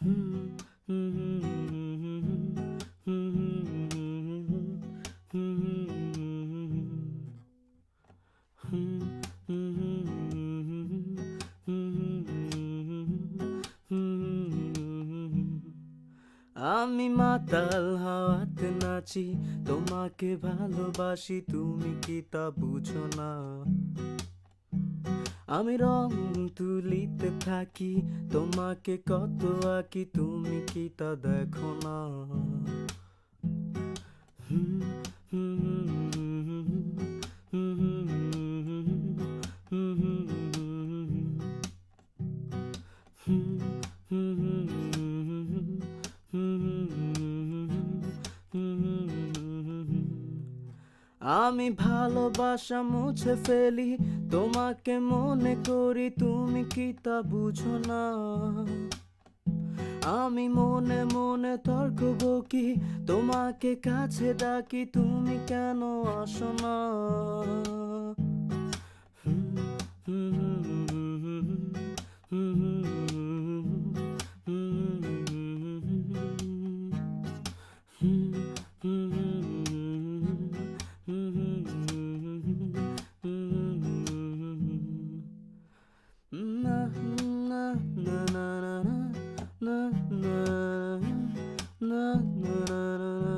আমি মাতাল হাওয়াতে নাচি, তোমাকে ভালোবাসি, তুমি কি তা বুঝো না? আমি রং তুলিতে থাকি, তোমাকে কত আঁকি, তুমি কি তা দেখো না? আমি ভালোবাসা মুছে ফেলি, তোমাকে মনে করি, তুমি কি তা বুঝো না? আমি মনে মনে তর্ক বকি, তোমাকে কাছে ডাকি, তুমি কেন আসো না? না না না না না না না না না